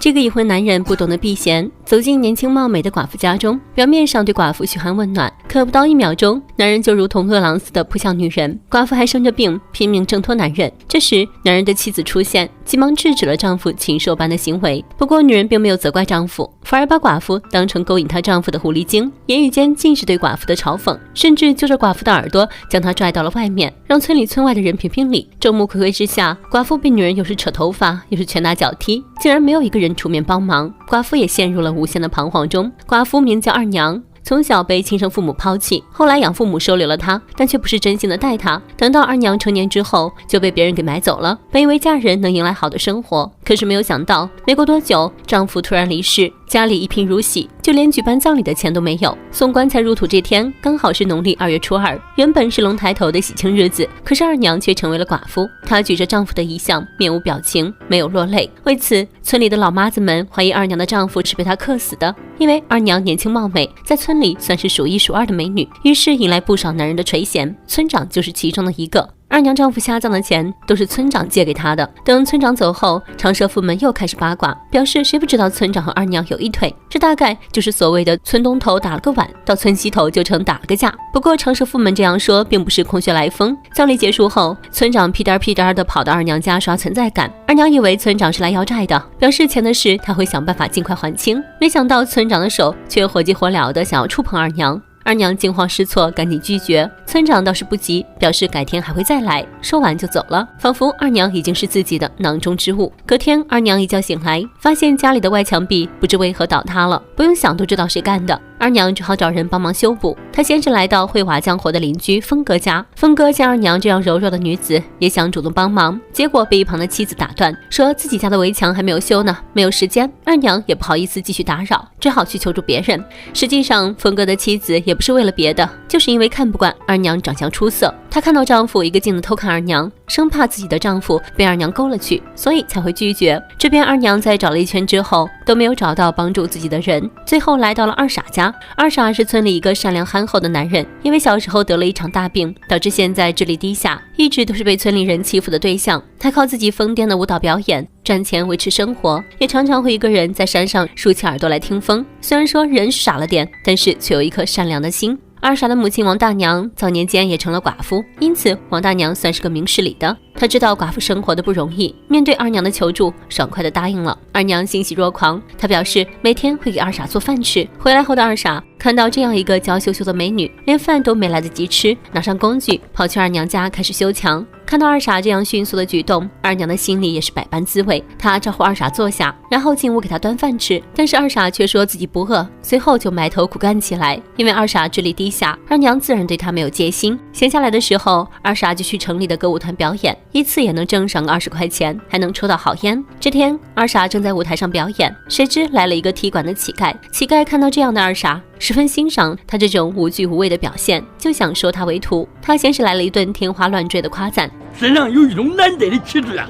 这个已婚男人不懂得避嫌，走进年轻貌美的寡妇家中，表面上对寡妇嘘寒问暖，可不到1秒钟，男人就如同饿狼似的扑向女人。寡妇还生着病，拼命挣脱男人。这时，男人的妻子出现，急忙制止了丈夫禽兽般的行为。不过，女人并没有责怪丈夫，反而把寡妇当成勾引她丈夫的狐狸精，言语间尽是对寡妇的嘲讽，甚至揪着寡妇的耳朵将她拽到了外面，让村里村外的人评评理。众目睽睽之下，寡妇被女人又是扯头发，又是拳打脚踢，竟然没有一个人出面帮忙，寡妇也陷入了无限的彷徨中。寡妇名叫二娘，从小被亲生父母抛弃，后来养父母收留了她，但却不是真心的待她。等到二娘成年之后，就被别人给买走了。本以为嫁人能迎来好的生活，可是没有想到，没过多久，丈夫突然离世，家里一贫如洗，就连举办葬礼的钱都没有。送棺材入土这天，刚好是农历2月初2，原本是龙抬头的喜庆日子，可是二娘却成为了寡妇。她举着丈夫的遗像，面无表情，没有落泪。为此，村里的老妈子们怀疑二娘的丈夫是被她克死的，因为二娘年轻貌美，在村里算是数1数2的美女，于是引来不少男人的垂涎，村长就是其中的一个。二娘丈夫下葬的钱都是村长借给她的。等村长走后，长舌妇们又开始八卦，表示谁不知道村长和二娘有一腿，这大概就是所谓的村东头打了个碗，到村西头就成打了个架。不过长舌妇们这样说并不是空穴来风。葬礼结束后，村长屁颠屁颠的跑到二娘家刷存在感，二娘以为村长是来要债的，表示钱的事他会想办法尽快还清，没想到村长的手却火急火燎的想要触碰二娘。二娘惊慌失措，赶紧拒绝。村长倒是不急，表示改天还会再来，说完就走了，仿佛二娘已经是自己的囊中之物。隔天，二娘一觉醒来，发现家里的外墙壁不知为何倒塌了，不用想都知道谁干的。二娘只好找人帮忙修补。她先是来到会瓦匠活的邻居峰哥家，峰哥见二娘这样柔弱的女子，也想主动帮忙，结果被一旁的妻子打断，说自己家的围墙还没有修呢，没有时间。二娘也不好意思继续打扰，只好去求助别人。实际上，峰哥的妻子也不是为了别的，就是因为看不惯二娘长相出色，她看到丈夫一个劲的偷看二娘，生怕自己的丈夫被二娘勾了去，所以才会拒绝。这边二娘在找了一圈之后，都没有找到帮助自己的人，最后来到了二傻家。二傻是村里一个善良憨厚的男人，因为小时候得了一场大病，导致现在智力低下，一直都是被村里人欺负的对象。他靠自己疯癫的舞蹈表演赚钱维持生活，也常常会一个人在山上竖起耳朵来听风。虽然说人是傻了点，但是却有一颗善良的心。二傻的母亲王大娘早年间也成了寡妇，因此王大娘算是个明事理的。她知道寡妇生活的不容易，面对二娘的求助，爽快的答应了。二娘欣喜若狂，她表示每天会给二傻做饭吃。回来后的二傻看到这样一个娇羞羞的美女，连饭都没来得及吃，拿上工具跑去二娘家开始修墙。看到二傻这样迅速的举动，二娘的心里也是百般滋味。她招呼二傻坐下，然后进屋给她端饭吃，但是二傻却说自己不饿，随后就埋头苦干起来。因为二傻智力低下，二娘自然对他没有戒心。闲下来的时候，二傻就去城里的歌舞团表演，一次也能挣上个20块钱，还能抽到好烟。这天，二傻正在舞台上表演，谁知来了一个踢馆的乞丐。乞丐看到这样的二傻，十分欣赏他这种无惧无畏的表现，就想收他为徒。他先是来了一顿天花乱坠的夸赞，身上有一种难得的气质啊！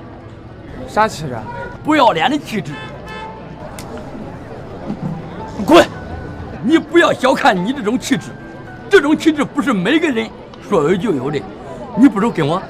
啥气质？不要脸的气质！滚！你不要小看你这种气质，这种气质不是每个人说有就有的。你不如跟我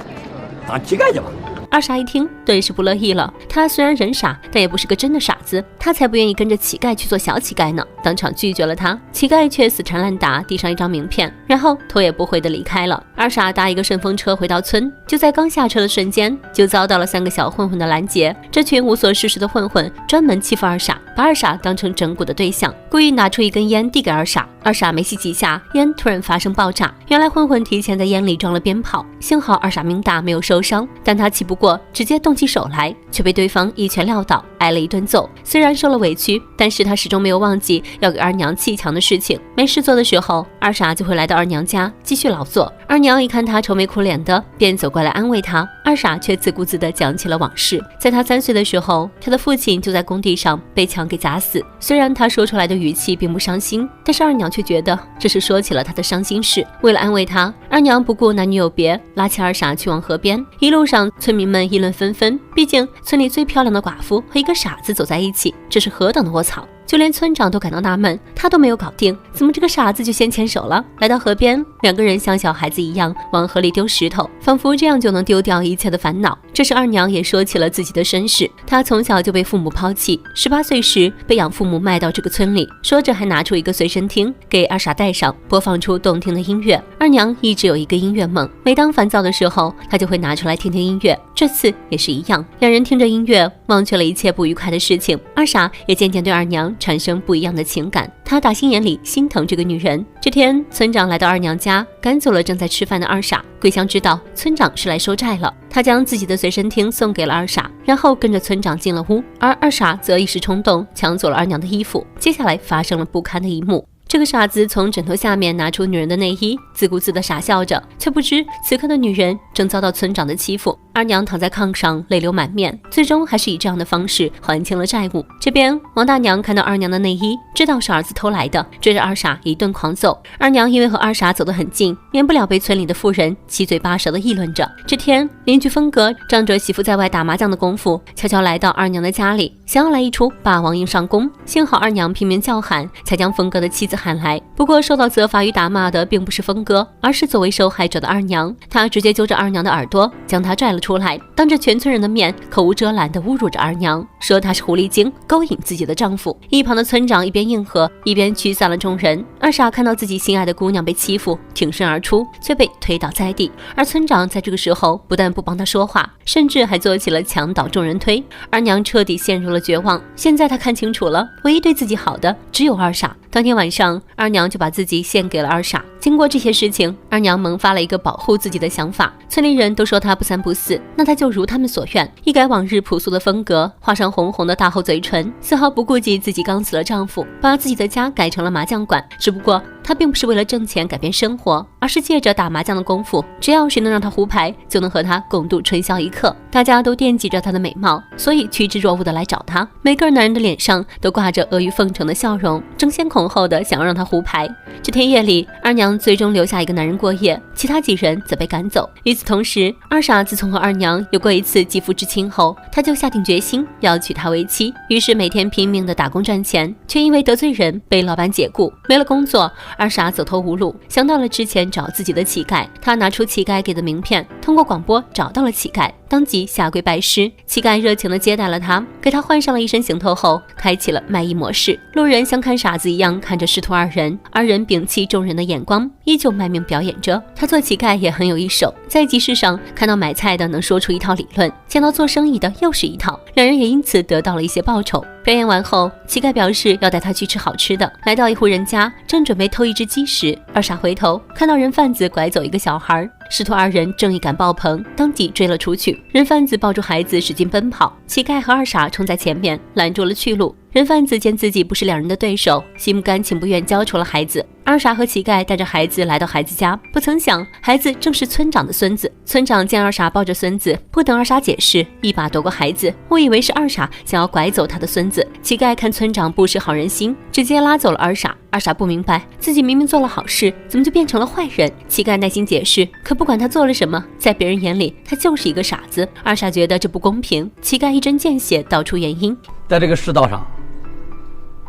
当乞丐去吧。二傻一听，顿时不乐意了。他虽然人傻，但也不是个真的傻子，他才不愿意跟着乞丐去做小乞丐呢，当场拒绝了他。乞丐却死缠烂打，递上一张名片，然后头也不回地离开了。二傻搭一个顺风车回到村，就在刚下车的瞬间，就遭到了3个小混混的拦截。这群无所事事的混混专门欺负二傻，把二傻当成整蛊的对象，故意拿出一根烟递给二傻。二傻没吸几下，烟突然发生爆炸。原来混混提前在烟里装了鞭炮，幸好二傻命大，没有受伤，但他气不过，直接动起手来，却被对方一拳撂倒，挨了一顿揍。虽然受了委屈，但是他始终没有忘记要给二娘砌墙的事情。没事做的时候，二傻就会来到二娘家继续劳作。二娘一看他愁眉苦脸的，便走过来安慰他。二傻却自顾自地讲起了往事。在他3岁的时候，他的父亲就在工地上被墙给砸死。虽然他说出来的语气并不伤心，但是二娘却觉得这是说起了他的伤心事。为了安慰他，二娘不顾男女有别，拉起二傻去往河边。一路上，村民们议论纷纷，毕竟村里最漂亮的寡妇和一个傻子走在一起，这是何等的窝草。就连村长都感到纳闷，他都没有搞定，怎么这个傻子就先牵手了？来到河边，两个人像小孩子一样往河里丢石头，仿佛这样就能丢掉一切的烦恼。这时二娘也说起了自己的身世，她从小就被父母抛弃，18岁时被养父母卖到这个村里，说着还拿出一个随身听给二傻带上，播放出动听的音乐。二娘一直有一个音乐梦，每当烦躁的时候，她就会拿出来听听音乐，这次也是一样，两人听着音乐，忘却了一切不愉快的事情。二傻也渐渐对二娘产生不一样的情感，他打心眼里心疼这个女人。这天，村长来到二娘家，赶走了正在吃饭的二傻。桂香知道村长是来收债了，他将自己的随身听送给了二傻，然后跟着村长进了屋，而二傻则一时冲动抢走了二娘的衣服。接下来发生了不堪的一幕。这个傻子从枕头下面拿出女人的内衣，自顾自地傻笑着，却不知此刻的女人正遭到村长的欺负。二娘躺在炕上，泪流满面，最终还是以这样的方式还清了债务。这边王大娘看到二娘的内衣，知道是儿子偷来的，追着二傻一顿狂揍。二娘因为和二傻走得很近，免不了被村里的妇人七嘴八舌地议论着。这天，邻居风格仗着媳妇在外打麻将的功夫，悄悄来到二娘的家里，想要来一出霸王硬上弓。幸好二娘拼命叫喊，才将风哥的妻子喊来。不过受到责罚与打骂的并不是风哥，而是作为受害者的二娘。他直接揪着二娘的耳朵，将她拽了出来，当着全村人的面口无遮拦地侮辱着二娘，说她是狐狸精，勾引自己的丈夫。一旁的村长一边应和，一边驱散了众人。二傻看到自己心爱的姑娘被欺负，挺身而出，却被推倒在地。而村长在这个时候不但不帮他说话，甚至还做起了墙倒众人推。二娘彻底陷入了绝望。现在她看清楚了，唯一对自己好的只有二傻。当天晚上，二娘就把自己献给了二傻。经过这些事情，二娘萌发了一个保护自己的想法。村里人都说她不三不四，那她就如他们所愿，一改往日朴素的风格，画上红红的大厚嘴唇，丝毫不顾及自己刚死了丈夫，把自己的家改成了麻将馆。只不过她并不是为了挣钱改变生活，而是借着打麻将的功夫，只要谁能让她胡牌，就能和她共度春宵一刻。大家都惦记着她的美貌，所以趋之若鹜的来找她。每个男人的脸上都挂着阿谀奉承的笑容，争先恐后的想要让她胡牌。这天夜里，二娘最终留下一个男人过夜，其他几人则被赶走。与此同时，二傻自从和二娘有过一次肌肤之亲后，他就下定决心要娶她为妻，于是每天拼命的打工赚钱，却因为得罪人被老板解雇，没了工作。二傻走投无路，想到了之前找自己的乞丐，他拿出乞丐给的名片，通过广播找到了乞丐，当即下跪拜师。乞丐热情地接待了他，给他换上了一身行头后，开启了卖艺模式。路人像看傻子一样看着师徒二人，二人摒弃众人的眼光，依旧卖命表演着。他做乞丐也很有一手，在集市上看到买菜的能说出一套理论，见到做生意的又是一套，两人也因此得到了一些报酬。表演完后，乞丐表示要带他去吃好吃的。来到一户人家，正准备偷一只鸡时，二傻回头看到人贩子拐走一个小孩，师徒二人正义感爆棚，当即追了出去。人贩子抱住孩子使劲奔跑，乞丐和二傻冲在前面拦住了去路。人贩子见自己不是两人的对手，心不甘情不愿交出了孩子。二傻和乞丐带着孩子来到孩子家，不曾想孩子正是村长的孙子。村长见二傻抱着孙子，不等二傻解释，一把夺过孩子，误以为是二傻想要拐走他的孙子。乞丐看村长不识好人心，直接拉走了二傻。二傻不明白自己明明做了好事，怎么就变成了坏人。乞丐耐心解释，可不管他做了什么，在别人眼里他就是一个傻子。二傻觉得这不公平，乞丐一针见血道出原因。在这个世道上，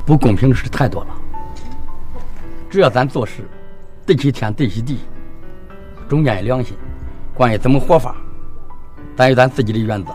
不公平的事太多了，只要咱做事对齐天对齐地，中间有良心，关于怎么活法，咱有咱自己的原则。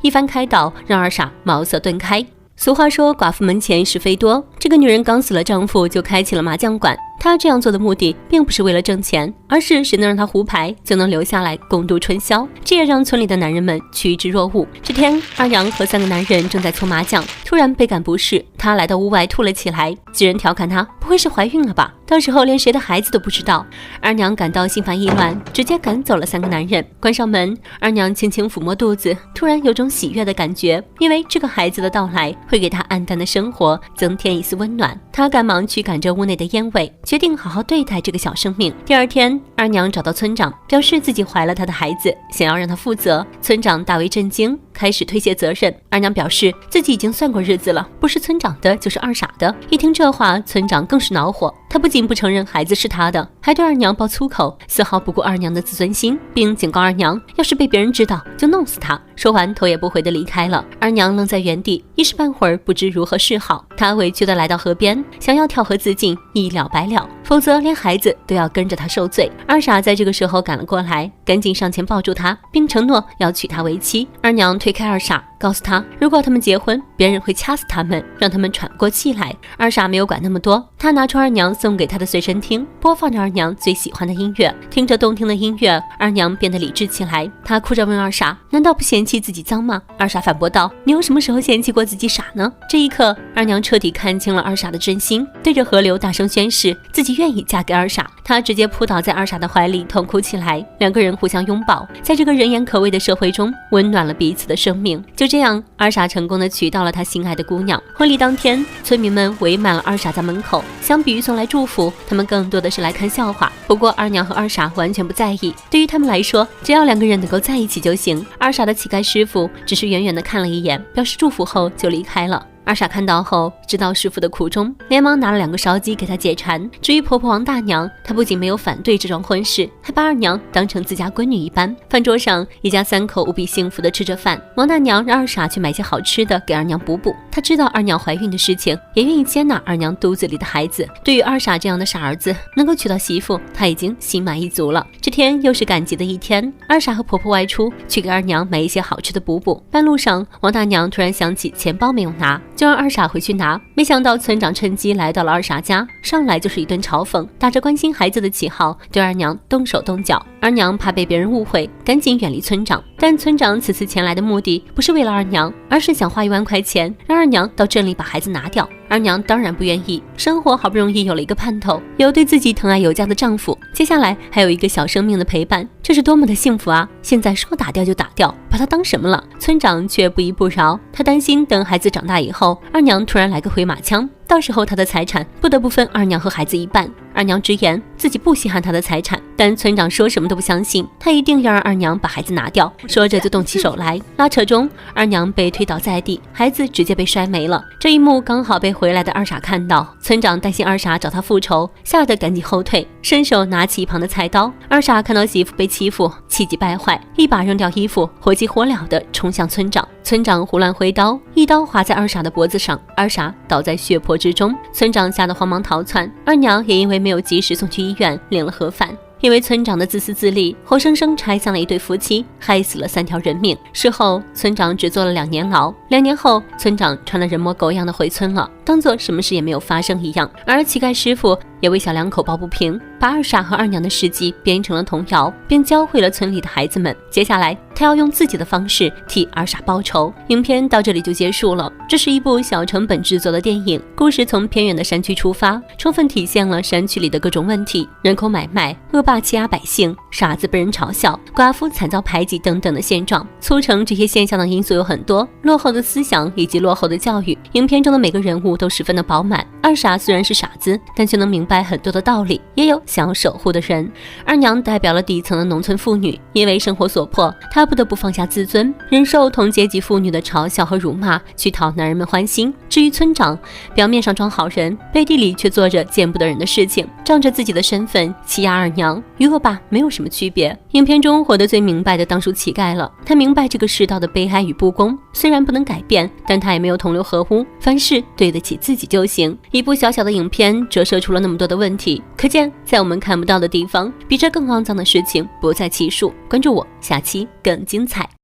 一番开导让二傻茅塞顿开。俗话说寡妇门前是非多，这个女人刚死了丈夫就开启了麻将馆。她这样做的目的并不是为了挣钱，而是谁能让她胡牌就能留下来共度春宵，这也让村里的男人们趋之若鹜。这天，二娘和3个男人正在搓麻将，突然倍感不适，她来到屋外吐了起来。几人调侃她不会是怀孕了吧，到时候连谁的孩子都不知道。二娘感到心烦意乱，直接赶走了3个男人。关上门，二娘轻轻抚摸肚子，突然有种喜悦的感觉，因为这个孩子的到来会给她暗淡的生活增添一丝温暖。她赶忙驱赶着屋内的烟味，决定好好对待这个小生命。第二天，二娘找到村长，表示自己怀了他的孩子，想要让他负责。村长大为震惊，开始推卸责任。二娘表示自己已经算过日子了，不是村长的就是二傻的。一听这话，村长更是恼火，他不仅不承认孩子是他的，还对二娘爆粗口，丝毫不顾二娘的自尊心，并警告二娘，要是被别人知道就弄死他。说完头也不回地离开了。二娘愣在原地，一时半会儿不知如何是好。她委屈地来到河边，想要跳河自尽，一了百了，否则连孩子都要跟着她受罪。二傻在这个时候赶了过来，赶紧上前抱住她，并承诺要娶她为妻。二娘推开二傻，告诉他，如果他们结婚，别人会掐死他们，让他们喘不过气来。二傻没有管那么多，他拿出二娘送给他的随身听，播放着二娘最喜欢的音乐。听着动听的音乐，二娘变得理智起来。她哭着问二傻，难道不嫌弃自己脏吗？二傻反驳道，你有什么时候嫌弃过自己傻呢？这一刻，二娘彻底看清了二傻的真心，对着河流大声宣誓，自己愿意嫁给二傻。她直接扑倒在二傻的怀里痛哭起来，两个人互相拥抱，在这个人言可畏的社会中，温暖了彼此的生命。就这样，二傻成功地娶到了他心爱的姑娘。婚礼当天，村民们围满了二傻家门口，相比于送来祝福，他们更多的是来看笑话。不过二娘和二傻完全不在意，对于他们来说，只要两个人能够在一起就行。二傻的乞丐师傅只是远远地看了一眼，表示祝福后就离开了。二傻看到后，知道师傅的苦衷，连忙拿了2个烧鸡给他解馋。至于婆婆王大娘，她不仅没有反对这桩婚事，还把二娘当成自家闺女一般。饭桌上，一家3口无比幸福地吃着饭。王大娘让二傻去买些好吃的给二娘补补。她知道二娘怀孕的事情，也愿意接纳二娘肚子里的孩子。对于二傻这样的傻儿子，能够娶到媳妇，她已经心满意足了。这天又是赶集的一天，二傻和婆婆外出去给二娘买一些好吃的补补。半路上，王大娘突然想起钱包没有拿，就让二傻回去拿。没想到村长趁机来到了二傻家，上来就是一顿嘲讽，打着关心孩子的旗号对二娘动手动脚。二娘怕被别人误会，赶紧远离村长。但村长此次前来的目的不是为了二娘，而是想花1万块钱让二娘到镇里把孩子拿掉。二娘当然不愿意，生活好不容易有了一个盼头，有对自己疼爱有加的丈夫，接下来还有一个小生命的陪伴，这是多么的幸福啊！现在说打掉就打掉，把他当什么了？村长却不依不饶，他担心等孩子长大以后，二娘突然来个回马枪，到时候他的财产不得不分二娘和孩子一半。二娘直言自己不稀罕他的财产，但村长说什么都不相信，他一定要让二娘把孩子拿掉。说着就动起手来，拉扯中，二娘被推倒在地，孩子直接被摔没了。这一幕刚好被回来的二傻看到，村长担心二傻找他复仇，吓得赶紧后退，伸手拿起一旁的菜刀。二傻看到媳妇被欺负，气急败坏，一把扔掉衣服，火急火燎地冲向村长。村长胡乱挥刀，一刀划在二傻的脖子上，二傻倒在血泊之中。村长吓得慌忙逃窜，二娘也因为没有及时送去医院，领了盒饭。因为村长的自私自利，活生生拆散了一对夫妻，害死了3条人命。事后，村长只坐了2年牢。2年后，村长穿了人模狗样的回村了，当做什么事也没有发生一样。而乞丐师傅也为小2口抱不平，把二傻和二娘的事迹编成了童谣，并教会了村里的孩子们。接下来，他要用自己的方式替二傻报仇。影片到这里就结束了。这是一部小成本制作的电影，故事从偏远的山区出发，充分体现了山区里的各种问题：人口买卖、恶霸欺压百姓、傻子被人嘲笑、寡妇惨遭排挤等等的现状。促成这些现象的因素有很多，落后的思想以及落后的教育。影片中的每个人物都十分的饱满。二傻虽然是傻子，但却能明白很多的道理，也有想要守护的人。二娘代表了底层的农村妇女，因为生活所迫，她不得不放下自尊，忍受同阶级妇女的嘲笑和辱骂，去讨男人们欢心。至于村长，表面上装好人，背地里却做着见不得人的事情，仗着自己的身份欺压二娘，与恶霸没有什么区别。影片中活得最明白的当属乞丐了，他明白这个世道的悲哀与不公，虽然不能改变，但他也没有同流合污，凡事对得起自己就行。一部小小的影片折射出了那么多的问题，可见在我们看不到的地方，比这更肮脏的事情不在其数。关注我，下期更精彩。